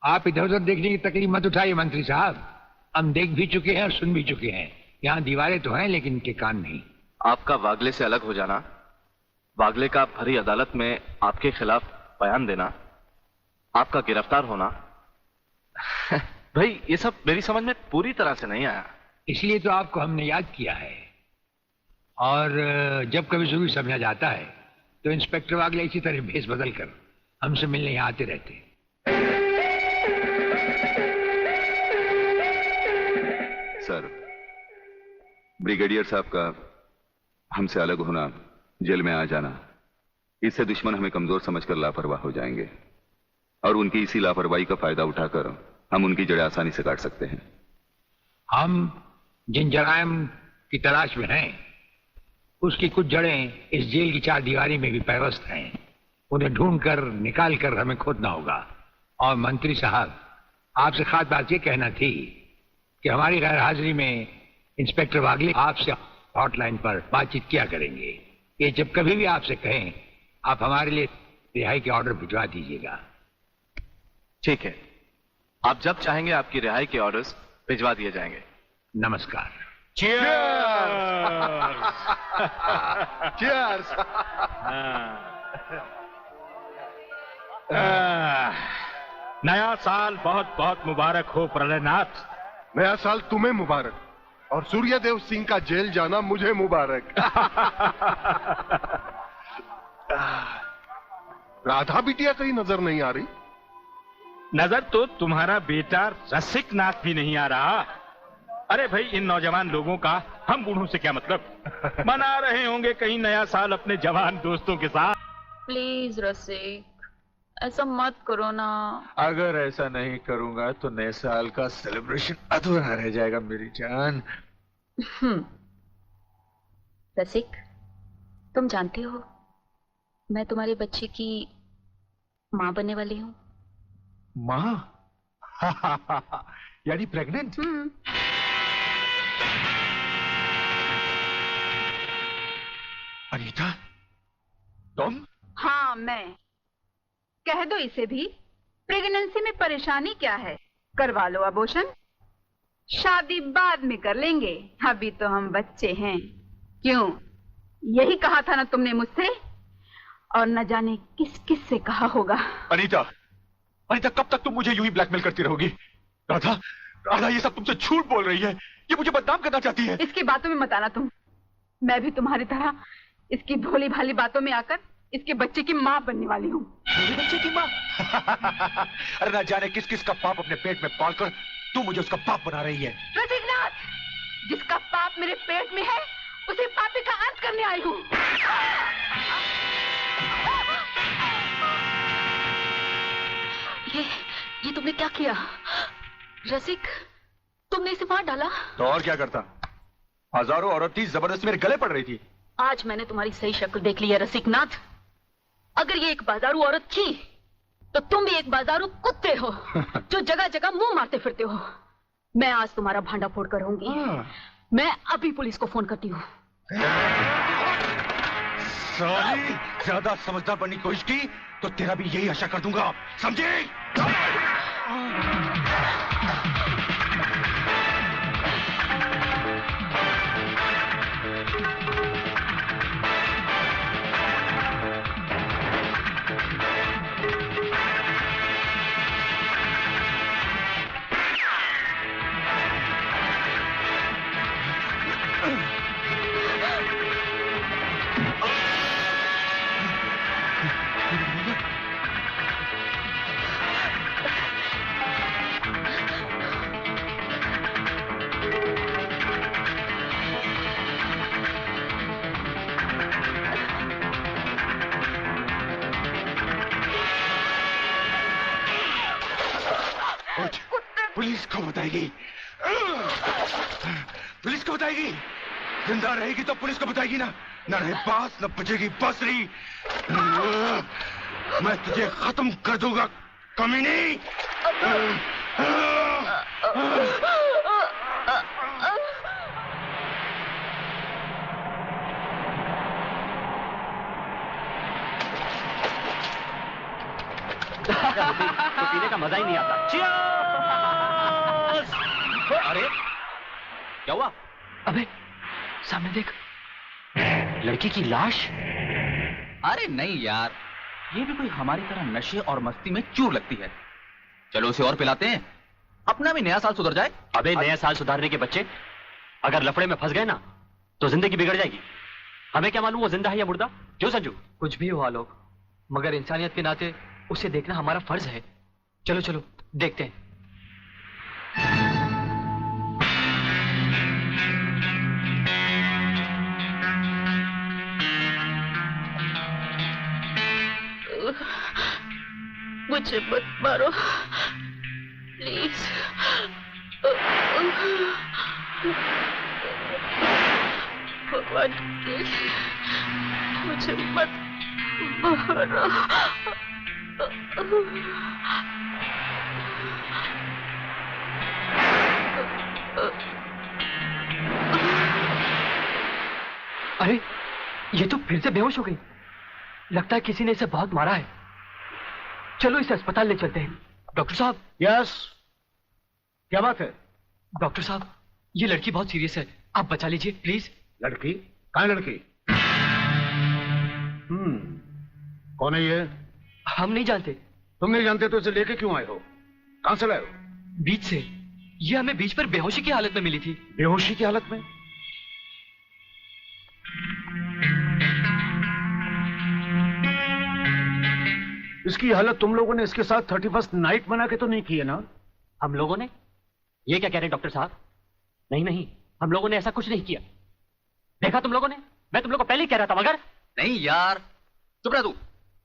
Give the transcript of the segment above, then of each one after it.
आप इधर उधर देखने की तकलीफ मत उठाइए मंत्री साहब। हम देख भी चुके हैं और सुन भी चुके हैं। यहाँ दीवारें तो हैं लेकिन इनके कान नहीं। आपका वागले से अलग हो जाना, वागले का भरी अदालत में आपके खिलाफ बयान देना, आपका गिरफ्तार होना भाई ये सब मेरी समझ में पूरी तरह से नहीं आया। इसलिए तो आपको हमने याद किया है। और जब कभी जरूरी समझा जाता है तो इंस्पेक्टर वागले इसी तरह भेस बदल कर हमसे मिलने यहाँ आते रहते हैं। सर, ब्रिगेडियर साहब का हमसे अलग होना, जेल में आ जाना, इससे दुश्मन हमें कमजोर समझकर लापरवाह हो जाएंगे और उनकी इसी लापरवाही का फायदा उठाकर हम उनकी जड़ें आसानी से काट सकते हैं। हम जिन जराइम की तलाश में हैं, उसकी कुछ जड़ें इस जेल की चार दीवारी में भी पैवस्त हैं। उन्हें ढूंढकर निकाल कर हमें खोदना होगा। और मंत्री साहब, आपसे खास बात ये कहना थी कि हमारी गैर हाजिरी में इंस्पेक्टर वागले आपसे हॉटलाइन पर बातचीत किया करेंगे। ये जब कभी भी आपसे कहें, आप हमारे लिए रिहाई के ऑर्डर भिजवा दीजिएगा। ठीक है, आप जब चाहेंगे आपकी रिहाई के ऑर्डर्स भिजवा दिए जाएंगे। नमस्कार। Cheers! नया साल बहुत बहुत मुबारक हो प्रलयनाथ। नया साल तुम्हें मुबारक और सूर्यदेव सिंह का जेल जाना मुझे मुबारक। राधा बिटिया कहीं नजर नहीं आ रही। नजर तो तुम्हारा बेटा रसिक नाथ भी नहीं आ रहा। अरे भाई, इन नौजवान लोगों का हम बूढ़ों से क्या मतलब। मना रहे होंगे कहीं नया साल अपने जवान दोस्तों के साथ। प्लीज रसिक, ऐसा मत करो ना। अगर ऐसा नहीं करूंगा तो नए साल का सेलिब्रेशन अधूरा रह जाएगा मेरी जान। रसिक, तुम जानते हो मैं तुम्हारे बच्चे की माँ बनने वाली हूँ। माँ? यानी प्रेग्नेंट? अनीता, तुम? हाँ, मैं। कह दो इसे भी, प्रेगनेंसी में परेशानी क्या है, करवा लो अबॉर्शन। शादी बाद में कर लेंगे, अभी तो हम बच्चे हैं। क्यों, यही कहा था ना तुमने मुझसे? और न जाने किस किस से कहा होगा। अनीता, अनीता, कब तक तुम मुझे यूं ही ब्लैकमेल करती रहोगी? राधा, राधा ये सब तुमसे झूठ बोल रही है। ये मुझे बदनाम करना चाहती है। इसकी बातों में मत आना तुम। मैं भी तुम्हारी तरह इसकी भोली भाली बातों में आकर इसके बच्चे की माँ बनने वाली हूँ। मेरे बच्चे की माँ? अरे ना जाने किस किस का पाप अपने पेट में पालकर तू मुझे उसका पाप बना रही है। रसिकनाथ, जिसका पाप मेरे पेट में है उसे पापी का अंत करने आई हूँ। ये तुमने क्या किया? रसिक, तुमने इसे मार डाला? तो और क्या करता? हजारों औरतें जबरदस्ती मेरे गले पड़ रही थी। आज मैंने तुम्हारी सही शक्ल देख ली है रसिकनाथ। अगर ये एक बाजारू औरत थी तो तुम भी एक बाजारू कुत्ते हो जो जगह जगह मुंह मारते फिरते हो। मैं आज तुम्हारा भांडा फोड़ कर रहूंगी। मैं अभी पुलिस को फोन करती हूँ। साली, ज्यादा समझदार बनने की कोशिश की तो तेरा भी यही आशा कर दूंगा, समझे? पुलिस को बताएगी, पुलिस को बताएगी। जिंदा रहेगी तो पुलिस को बताएगी ना, न रहे बास न बचेगी बांसुरी। मैं तुझे खत्म कर दूंगा कमीनी। तो पीने का मजा ही नहीं आता। Cheers! अरे क्या हुआ? अबे सामने देख, लड़की की लाश। अरे नहीं यार, ये भी कोई हमारी तरह नशे और मस्ती में चूर लगती है। चलो उसे और पिलाते हैं, अपना भी नया साल सुधर जाए। अबे नया साल सुधारने के बच्चे, अगर लफड़े में फंस गए ना तो जिंदगी बिगड़ जाएगी। हमें क्या मालूम वो जिंदा है या मुर्दा? क्यों संजू? कुछ भी हुआ लोग, मगर इंसानियत के नाते उसे देखना हमारा फर्ज है। चलो चलो देखते हैं। मुझे मत मारो प्लीज। भगवान प्लीज मुझे मत मारो। अरे ये तो फिर से बेहोश हो गई। लगता है किसी ने इसे बहुत मारा है। चलो इसे अस्पताल ले चलते हैं। डॉक्टर साहब। यस, क्या बात है? डॉक्टर साहब, ये लड़की बहुत सीरियस है, आप बचा लीजिए प्लीज। लड़की? कहाँ है लड़की? कौन है ये? हम नहीं जानते। तुम नहीं जानते तो इसे लेके क्यों आए हो? कहां से लाए हो? बीच से। ये हमें बीच पर बेहोशी की हालत में मिली थी। बेहोशी की हालत में? इसकी हालत तुम लोगों ने इसके साथ 31st नाइट बना के तो नहीं की है ना? हम लोगों ने? ये क्या कह रहे हैं डॉक्टर साहब? नहीं नहीं, हम लोगों ने ऐसा कुछ नहीं किया। देखा तुम लोगों ने? मैं तुम लोगों को पहले ही कह रहा था। मगर नहीं यार, चुप रह तू,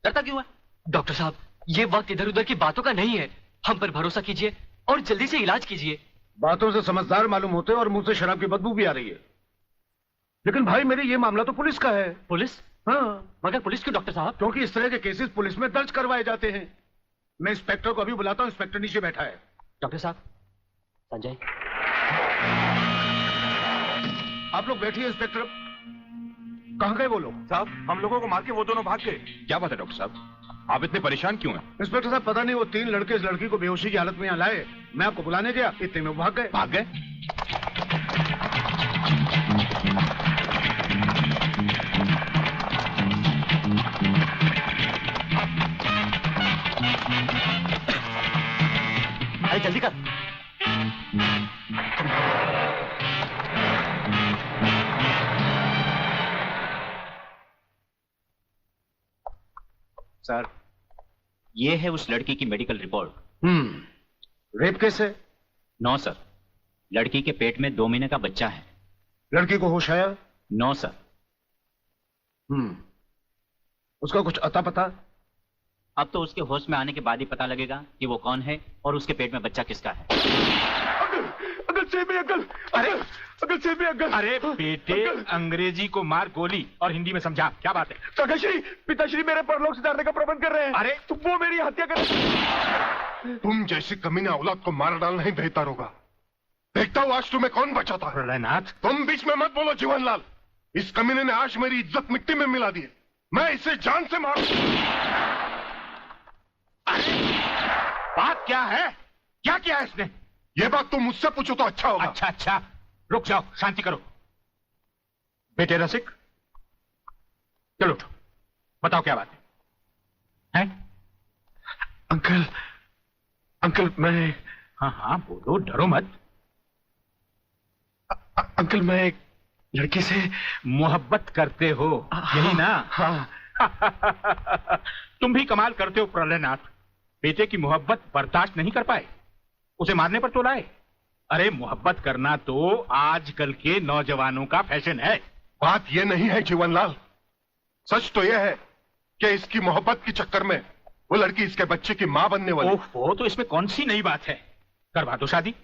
डरता क्यों है? डॉक्टर साहब, ये वक्त इधर उधर की बातों का नहीं है। हम पर भरोसा कीजिए और जल्दी से इलाज कीजिए। बातों से समझदार मालूम होते और मुंह से शराब की बदबू भी आ रही है। लेकिन भाई मेरे ये मामला तो पुलिस का है। पुलिस? हाँ। मगर पुलिस क्यों डॉक्टर साहब? क्योंकि इस तरह के केसेस पुलिस में दर्ज करवाए जाते हैं। मैं इंस्पेक्टर को अभी बुलाता हूँ। इंस्पेक्टर नीचे बैठा है। डॉक्टर साहब, संजय। आप लोग बैठिए। इंस्पेक्टर, कहाँ गए वो लोग? साहब, हम लोगों को मार के वो दोनों भाग गए। क्या बात है डॉक्टर साहब, आप इतने परेशान क्यों हैं? इंस्पेक्टर साहब, पता नहीं वो 3 लड़के इस लड़की को बेहोशी की हालत में यहाँ लाए। मैं आपको बुलाने गया, इतने में वो भाग गए। भाग गए? अरे जल्दी कर। सर, ये है उस लड़की की मेडिकल रिपोर्ट। रेप केस है? नो सर, लड़की के पेट में 2 महीने का बच्चा है। लड़की को होश आया? No sir. उसका कुछ अता पता? अब तो उसके होश में आने के बाद ही पता लगेगा कि वो कौन है और उसके पेट में बच्चा किसका है। अगल सेबी अगल, अरे अगल सेबी अगल। अरे बेटे, अंग्रेजी को मार गोली और हिंदी में समझा। क्या बात है? सगाश्री, पिताश्री मेरे परलोक सुधारने का प्रबंध कर रहे हैं। अरे तुम वो मेरी हत्या कर। तुम जैसी कमीने औलाद को मार डालना ही बेहतर होगा। देखता हूँ आज तुम्हें कौन बचाता है। प्रलयनाथ, तुम बीच में मत बोलो जीवनलाल। इस कमीने ने आज मेरी इज्जत मिट्टी में मिला दी है। मैं इसे जान से मारू। बात क्या है? क्या किया है इसने? ये बात तुम मुझसे पूछो तो अच्छा होगा। अच्छा अच्छा, रुक जाओ, शांति करो। बेटे रसिक, चलो उठो, बताओ क्या बात है? अंकल, अंकल मैं। हाँ हाँ बोलो, डरो मत। अंकल मैं एक लड़की से मोहब्बत करते हो, यही ना? हाँ। तुम भी कमाल करते हो प्रलयनाथ। बेटे की मोहब्बत बर्दाश्त नहीं कर पाए, उसे मारने पर तो लाए। अरे मोहब्बत करना तो आजकल के नौजवानों का फैशन है। बात यह नहीं है जीवनलाल, सच तो यह है कि इसकी मोहब्बत के चक्कर में वो लड़की इसके बच्चे की मां बनने वाली। ओहो, तो इसमें कौन सी नई बात है? करवा दो शादी।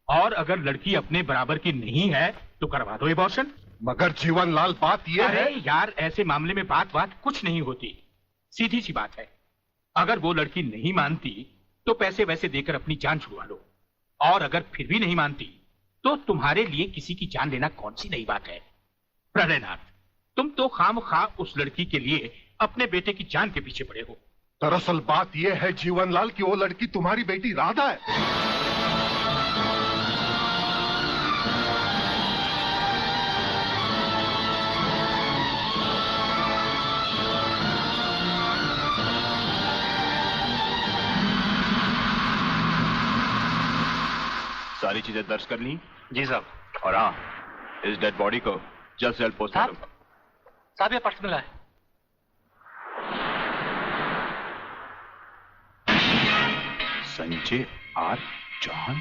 और अगर लड़की अपने बराबर की नहीं है तो करवा दो एबॉर्शन। मगर जीवनलाल बात यह है। अरे यार, ऐसे मामले में बात कुछ नहीं होती, सीधी सी बात है। अगर वो लड़की नहीं मानती तो पैसे वैसे देकर अपनी जान छुड़वा लो, और अगर फिर भी नहीं मानती तो तुम्हारे लिए किसी की जान लेना कौन सी नई बात है? प्रलयनाथ, तुम तो खामखा उस लड़की के लिए अपने बेटे की जान के पीछे पड़े हो। दरअसल बात यह है जीवनलाल कि वो लड़की तुम्हारी बेटी राधा है। सारी चीजें दर्ज कर ली? जी साहब। और हाँ, इस डेड बॉडी को जल्द से जल्द पोस्टमार्टम। साहब ये पर्स मिला है। संजय आर चौहान।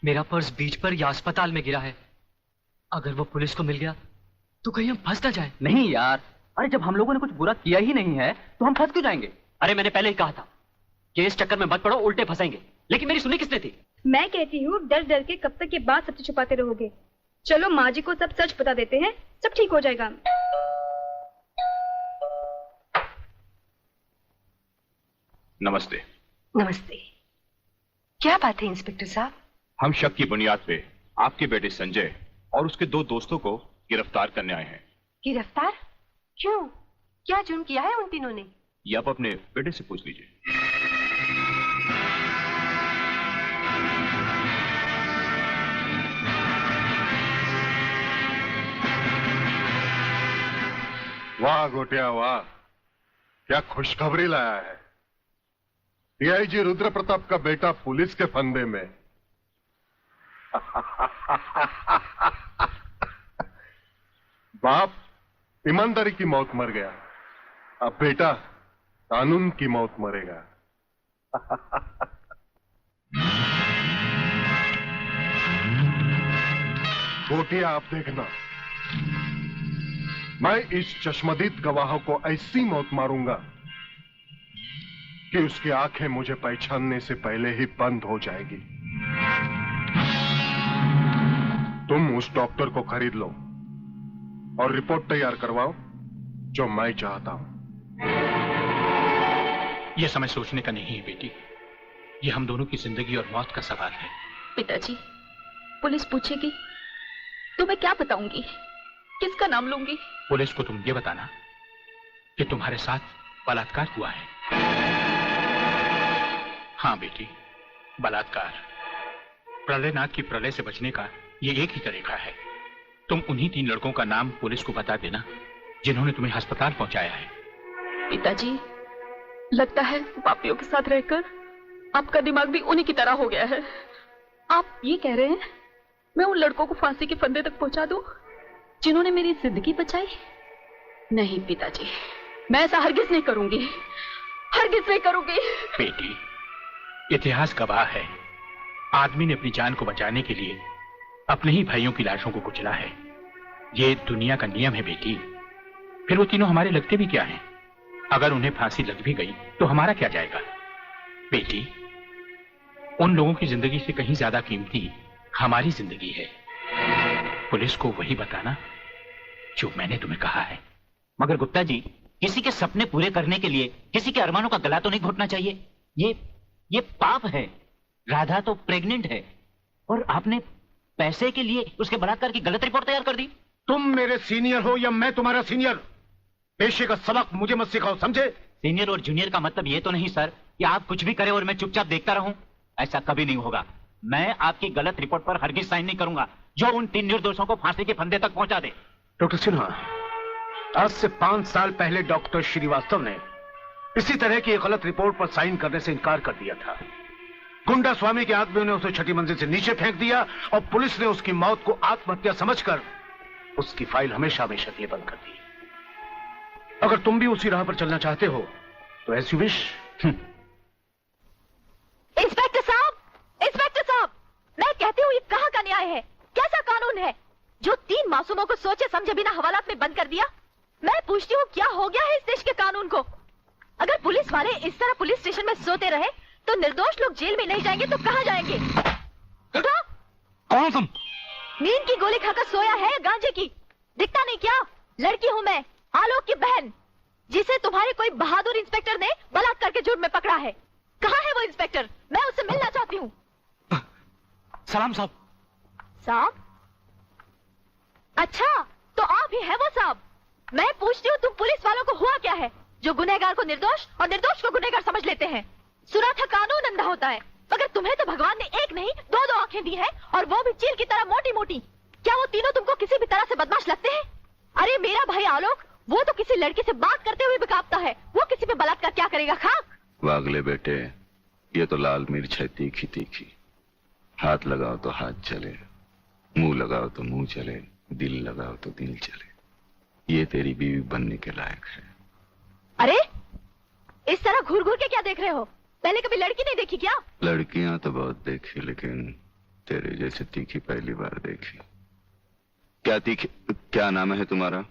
मेरा पर्स बीच पर या अस्पताल में गिरा है। अगर वो पुलिस को मिल गया तो कहीं हम फंस ना जाए। नहीं यार, अरे जब हम लोगों ने कुछ बुरा किया ही नहीं है तो हम फंस क्यों जाएंगे? अरे मैंने पहले ही कहा था कि इस चक्कर में मत पड़ो, उल्टे फंसेंगे। लेकिन मेरी सुनी किसने थी? मैं कहती हूँ डर डर के कब तक ये बात सबसे छुपाते रहोगे। चलो माँ जी को सब सच बता देते हैं, सब ठीक हो जाएगा। नमस्ते। नमस्ते। क्या बात है इंस्पेक्टर साहब? हम शक की बुनियाद पे आपके बेटे संजय और उसके 2 दोस्तों को गिरफ्तार करने आए हैं। गिरफ्तार? क्यों? क्या जुर्म किया है उन तीनों ने? ये आप अपने बेटे से पूछ लीजिए। वाह गोटिया वाह, क्या खुशखबरी लाया है। डीआईजी रुद्र प्रताप का बेटा पुलिस के फंदे में। बाप ईमानदारी की मौत मर गया, अब बेटा कानून की मौत मरेगा। गोटिया आप देखना, मैं इस चश्मदीद गवाह को ऐसी मौत मारूंगा कि उसकी आंखें मुझे पहचानने से पहले ही बंद हो जाएगी। तुम उस डॉक्टर को खरीद लो और रिपोर्ट तैयार करवाओ जो मैं चाहता हूं। यह समय सोचने का नहीं है बेटी, यह हम दोनों की जिंदगी और मौत का सवाल है। पिताजी, पुलिस पूछेगी तो मैं क्या बताऊंगी? किसका नाम लूंगी? पुलिस को तुम ये बताना कि तुम्हारे साथ बलात्कार हुआ है। हाँ बेटी, बलात्कार। प्रलयनाथ की प्रलय से बचने का ये एक ही तरीका है। तुम उन्हीं 3 लड़कों का नाम पुलिस को बता देना जिन्होंने तुम्हें अस्पताल पहुंचाया है। पिताजी, लगता है पापियों के साथ रहकर आपका दिमाग भी उन्हीं की तरह हो गया है। आप ये कह रहे हैं मैं उन लड़कों को फांसी के फंदे तक पहुंचा दूं जिन्होंने मेरी जिंदगी बचाई? नहीं पिताजी, मैं ऐसा हरगिज नहीं करूंगी, हरगिज नहीं करूंगी। बेटी, इतिहास गवाह है, आदमी ने अपनी जान को बचाने के लिए अपने ही भाइयों की लाशों को कुचला है। ये दुनिया का नियम है बेटी। फिर वो तीनों हमारे लगते भी क्या हैं? अगर उन्हें फांसी लग भी गई तो हमारा क्या जाएगा? बेटी, उन लोगों की जिंदगी से कहीं ज्यादा कीमती हमारी जिंदगी है। पुलिस को वही बताना जो मैंने तुम्हें कहा है। मगर गुप्ता जी, किसी के सपने पूरे करने के लिए किसी के अरमानों का गला तो नहीं घोटना चाहिए। ये पाप है। राधा तो प्रेग्नेंट है और आपने पैसे के लिए उसके बलात्कार की गलत रिपोर्ट तैयार कर दी। तुम मेरे सीनियर हो या मैं तुम्हारा सीनियर, पेशे का सबक मुझे मत सिखाओ, समझे? सीनियर और जूनियर का मतलब ये तो नहीं सर कि आप कुछ भी करें और मैं चुपचाप देखता रहूं। ऐसा कभी नहीं होगा। मैं आपकी गलत रिपोर्ट पर हरगिज साइन नहीं करूंगा जो उन 3 निर्दोषों को फांसी के फंदे तक पहुंचा दे। डॉक्टर सिन्हा, आज से 5 साल पहले डॉक्टर श्रीवास्तव ने इसी तरह की एक गलत रिपोर्ट पर साइन करने से इनकार कर दिया था। गुंडा स्वामी के आदमियों ने उसे 6ठी मंजिल से नीचे फेंक दिया और पुलिस ने उसकी मौत को आत्महत्या समझकर उसकी फाइल हमेशा हमेशा के लिए बंद कर दी। अगर तुम भी उसी राह पर चलना चाहते हो तो एज यू विश। इंस्पेक्टर साहब, मैं कहती हूँ ये कहाँ का न्याय है? कैसा कानून है जो 3 मासूमों को सोचे समझे बिना हवालात में बंद कर दिया? मैं पूछती हूँ क्या हो गया है इस देश के कानून को? अगर पुलिस वाले इस तरह पुलिस स्टेशन में सोते रहे तो निर्दोष लोग जेल में नहीं जाएंगे तो कहाँ जाएंगे? कौन तुम? नींद की गोली खाकर सोया है या गांजे की? दिखता नहीं क्या? लड़की हूँ मैं, आलोक की बहन, जिसे तुम्हारे कोई बहादुर इंस्पेक्टर ने बलात्कार के जुर्म में पकड़ा है। कहाँ है वो इंस्पेक्टर? मैं उससे मिलना चाहती हूँ। सलाम साहब। साहब? अच्छा, तो आप ही है वो साहब? मैं पूछती हूँ, तुम पुलिस वालों को हुआ क्या है जो गुनहगार को निर्दोष और निर्दोष को गुनहगार समझ लेते हैं? सुना था कानून अंधा होता है, मगर तुम्हें तो भगवान ने एक नहीं दो आंखें दी है, और वो भी चील की तरह मोटी मोटी। क्या वो तीनों तुमको किसी भी तरह से बदमाश लगते हैं? अरे मेरा भाई आलोक, वो तो किसी लड़की से बात करते हुए भी कांपता है, वो किसी पे बलात्कार क्या करेगा? खाक। वागले बेटे, ये तो लाल मिर्च है तीखी तीखी। हाथ लगाओ तो हाथ चले, मुंह लगाओ तो मुंह चले, दिल लगाओ तो दिल चले। ये तेरी बीवी बनने के लायक है। अरे इस तरह घूर घूर के क्या देख रहे हो? पहले कभी लड़की नहीं देखी क्या? लड़कियां तो बहुत देखी, लेकिन तेरे जैसे तीखी पहली बार देखी। क्या तीखी? क्या नाम है तुम्हारा?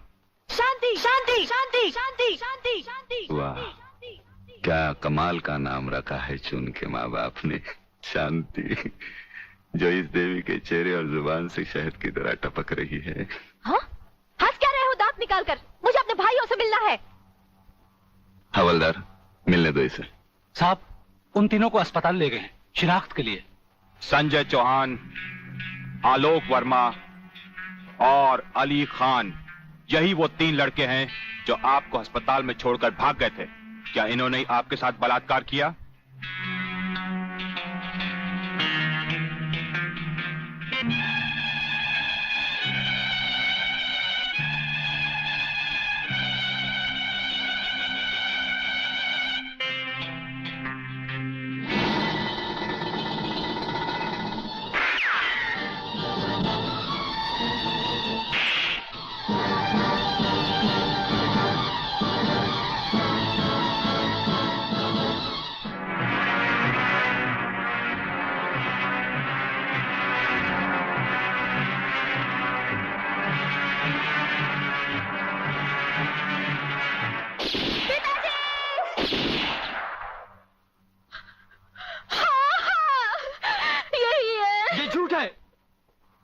शांति शांति शांति शांति शांति शांति। वाह, क्या कमाल का नाम रखा है चुन के माँ बाप ने, शांति, जो इस देवी के चेहरे और जुबान से शहद की तरह टपक रही है। हाँ? हंस क्या रहे हो दांत निकाल कर? मुझे अपने भाइयों से मिलना है। हवलदार, मिलने दो इसे। साहब, उन तीनों को अस्पताल ले गए हैं शिनाख्त के लिए। संजय चौहान, आलोक वर्मा और अली खान, यही वो 3 लड़के हैं जो आपको अस्पताल में छोड़कर भाग गए थे। क्या इन्होंने आपके साथ बलात्कार किया?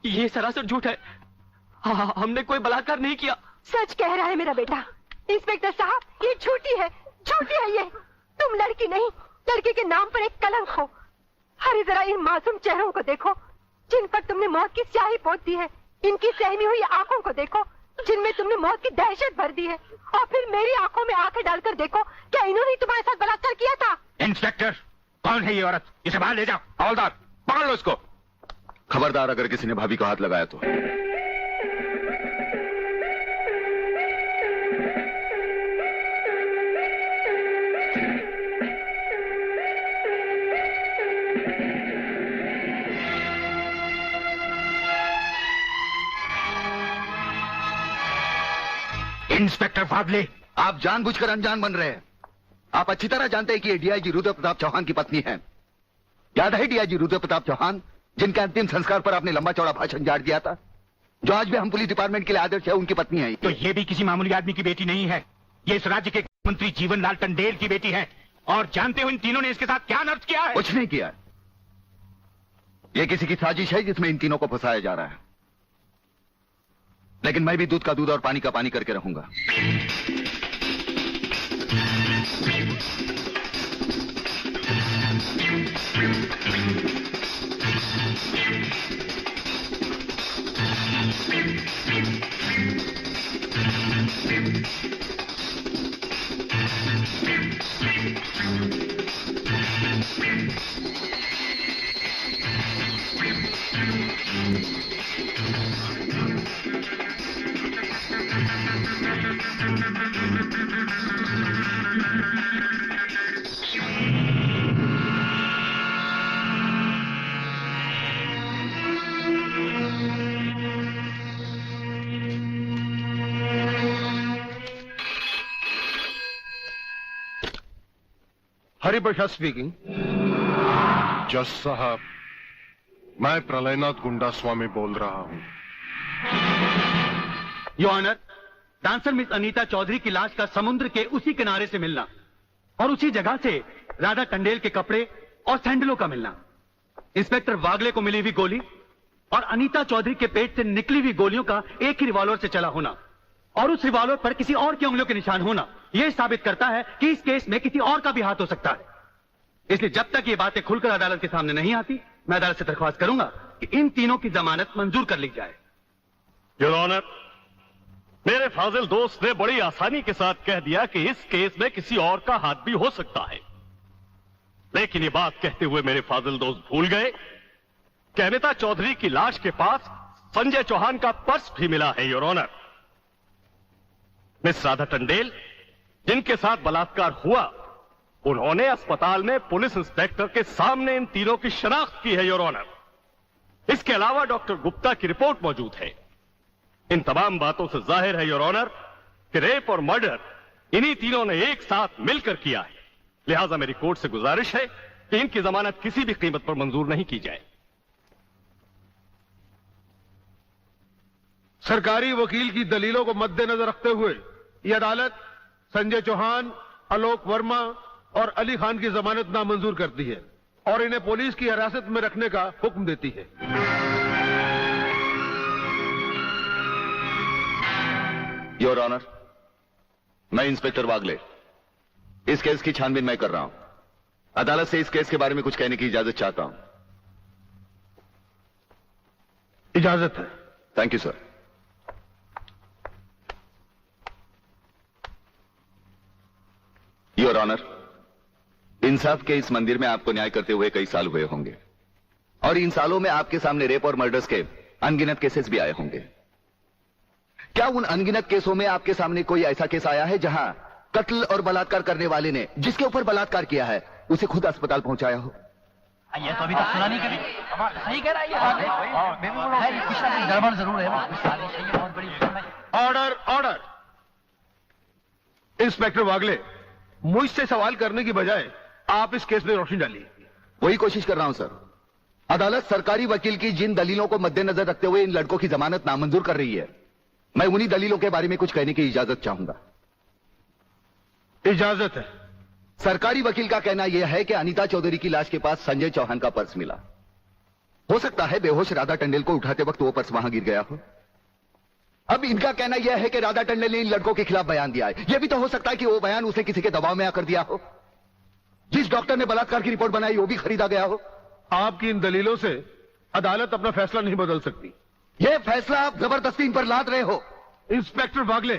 ये सरासर झूठ है। हाँ, हमने कोई बलात्कार नहीं किया। सच कह रहा है मेरा बेटा। इंस्पेक्टर साहब, ये झूठी है ये। तुम लड़की नहीं, लड़के के नाम पर एक कलंक हो। अरे जरा इन मासूम चेहरों को देखो जिन पर तुमने मौत की स्याही पोत दी है। इनकी सहमी हुई आंखों को देखो जिनमें तुमने मौत की दहशत भर दी है। और फिर मेरी आंखों में आंखें डालकर देखो, क्या इन्होंने तुम्हारे साथ बलात्कार किया था? इंस्पेक्टर, कौन है ये औरत? इसे बाहर ले जाओ। हवलदार, पकड़ लो इसको। खबरदार अगर किसी ने भाभी को हाथ लगाया तो। इंस्पेक्टर फादले, आप जानबूझकर अनजान बन रहे हैं। आप अच्छी तरह जानते हैं कि ये डीआईजी रुद्र प्रताप चौहान की पत्नी है। याद है डीआईजी रुद्र प्रताप चौहान, जिनके अंतिम संस्कार पर आपने लंबा चौड़ा भाषण झाड़ दिया था, जो आज भी हम पुलिस डिपार्टमेंट के लिए आदर्श है, उनकी पत्नी है। तो ये भी किसी मामूली आदमी की बेटी नहीं है, ये इस राज्य के मंत्री जीवनलाल टंडेल की बेटी है। और जानते हो इन तीनों ने इसके साथ क्या नर्क किया है? कुछ नहीं किया। ये किसी की साजिश है जिसमें इन तीनों को फंसाया जा रहा है। लेकिन मैं भी दूध का दूध और पानी का पानी करके रहूंगा। हरिप्रसाद स्पीकिंग। जज साहब, मैं प्रलयनाथ गुंडा स्वामी बोल रहा हूं। Your honour, dancer miss Anita Chaudhary की लाश का समुद्र के उसी किनारे से मिलना और उसी जगह से राधा टंडेल के कपड़े और सैंडलों का मिलना, इंस्पेक्टर वागले को मिली हुई गोली और अनीता चौधरी के पेट से निकली हुई गोलियों का एक ही रिवॉल्वर से चला होना और उस रिवॉल्वर पर किसी और की उंगलियों के निशान होना, यह साबित करता है कि इस केस में किसी और का भी हाथ हो सकता है। इसलिए जब तक ये बातें खुलकर अदालत के सामने नहीं आती, मैं अदालत से दरख्वास्त करूंगा कि इन तीनों की जमानत मंजूर कर ली जाए। योर ऑनर, मेरे फाजिल दोस्त ने बड़ी आसानी के साथ कह दिया कि इस केस में किसी और का हाथ भी हो सकता है, लेकिन ये बात कहते हुए मेरे फाजिल दोस्त भूल गए कि अमिता चौधरी की लाश के पास संजय चौहान का पर्स भी मिला है, your honour. Miss Radha Tandel जिनके साथ बलात्कार हुआ, उन्होंने अस्पताल में पुलिस इंस्पेक्टर के सामने इन तीनों की शनाख्त की है, योर ऑनर। इसके अलावा डॉक्टर गुप्ता की रिपोर्ट मौजूद है। इन तमाम बातों से जाहिर है, योर ऑनर, कि रेप और मर्डर इन्हीं तीनों ने एक साथ मिलकर किया है। लिहाजा मेरी कोर्ट से गुजारिश है कि इनकी जमानत किसी भी कीमत पर मंजूर नहीं की जाए। सरकारी वकील की दलीलों को मद्देनजर रखते हुए यह अदालत संजय चौहान, आलोक वर्मा और अली खान की जमानत नामंजूर करती है और इन्हें पुलिस की हिरासत में रखने का हुक्म देती है। योर ऑनर, मैं इंस्पेक्टर वागले इस केस की छानबीन मैं कर रहा हूं। अदालत से इस केस के बारे में कुछ कहने की इजाजत चाहता हूं। इजाजत है। Thank you sir. Your honour, इंसाफ के इस मंदिर में आपको न्याय करते हुए कई साल हुए होंगे और इन सालों में आपके सामने रेप और मर्डर्स के अनगिनत केसेस भी आए होंगे। क्या उन अनगिनत केसों में आपके सामने कोई ऐसा केस आया है जहां कत्ल और बलात्कार करने वाले ने जिसके ऊपर बलात्कार किया है उसे खुद अस्पताल पहुंचाया हो? ये तो अभी तक सुना नहीं कभी। सही कह रहा है, ये गड़बड़ जरूर है। बहुत बड़ी ऑर्डर, ऑर्डर। इंस्पेक्टर वागले, मुझसे सवाल करने की बजाय आप इस केस में रोशनी डालिए। वही कोशिश कर रहा हूं सर। अदालत सरकारी वकील की जिन दलीलों को मद्देनजर रखते हुए इन लड़कों की जमानत नामंजूर कर रही है, मैं उन्हीं दलीलों के बारे में कुछ कहने की इजाजत चाहूंगा। इजाजत है। सरकारी वकील का कहना यह है कि अनीता चौधरी की लाश के पास संजय चौहान का पर्स मिला। हो सकता है बेहोश राधा टंडेल को उठाते वक्त वो पर्स वहां गिर गया हो। अब इनका कहना यह है कि राधा टंडेल ने इन लड़कों के खिलाफ बयान दिया है। यह भी तो हो सकता है कि वो बयान उसे किसी के दबाव में आकर दिया हो। जिस डॉक्टर ने बलात्कार की रिपोर्ट बनाई वो भी खरीदा गया हो। आपकी इन दलीलों से अदालत अपना फैसला नहीं बदल सकती। यह फैसला आप जबरदस्ती इन पर लाद रहे हो। इंस्पेक्टर वागले,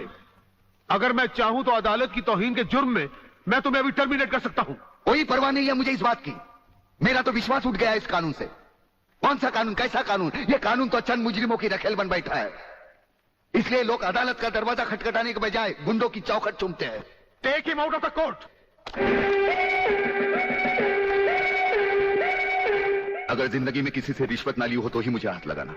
अगर मैं चाहूं तो अदालत की तौहीन के जुर्म में मैं तुम्हें अभी टर्मिनेट कर सकता हूं। कोई परवाह नहीं है मुझे इस बात की। मेरा तो विश्वास उठ गया है इस कानून से। कौन सा कानून, कैसा कानून? यह कानून तो चंद मुजरिमों की रखेल बन बैठा है। इसलिए लोग अदालत का दरवाजा खटखटाने के बजाय गुंडों की चौखट चूमते हैं। Take him out of the court. अगर जिंदगी में किसी से रिश्वत ना ली हो तो ही मुझे हाथ लगाना।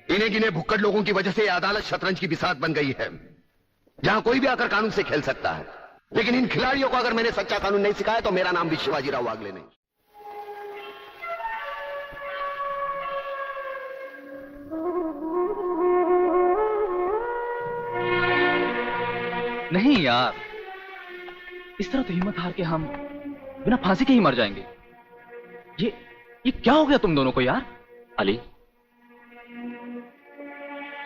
इन्हें गिने भुक्कड़ लोगों की वजह से अदालत शतरंज की बिसात बन गई है, जहां कोई भी आकर कानून से खेल सकता है। लेकिन इन खिलाड़ियों को अगर मैंने सच्चा कानून नहीं सिखाया तो मेरा नाम भी शिवाजीराव वागले नहीं। नहीं यार, इस तरह तो हिम्मत हार के हम बिना फांसी के ही मर जाएंगे। ये क्या हो गया तुम दोनों को यार? अली,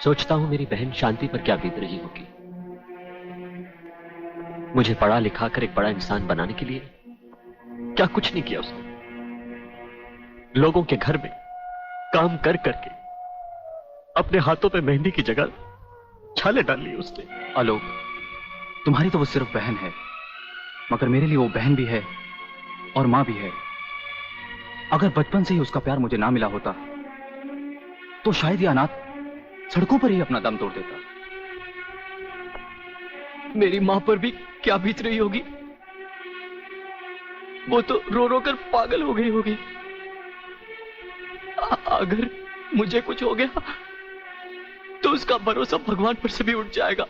सोचता हूं मेरी बहन शांति पर क्या बीत रही होगी। मुझे पढ़ा लिखा कर एक बड़ा इंसान बनाने के लिए क्या कुछ नहीं किया उसने। लोगों के घर में काम कर करके अपने हाथों पे मेहंदी की जगह छाले डाल ली उसने। आलोक, तुम्हारी तो वो सिर्फ बहन है, मगर मेरे लिए वो बहन भी है और मां भी है। अगर बचपन से ही उसका प्यार मुझे ना मिला होता तो शायद ये अनाथ सड़कों पर ही अपना दम तोड़ देता। मेरी मां पर भी क्या बीत रही होगी। वो तो रो रो कर पागल हो गई होगी। अगर मुझे कुछ हो गया तो उसका भरोसा भगवान पर से भी उठ जाएगा।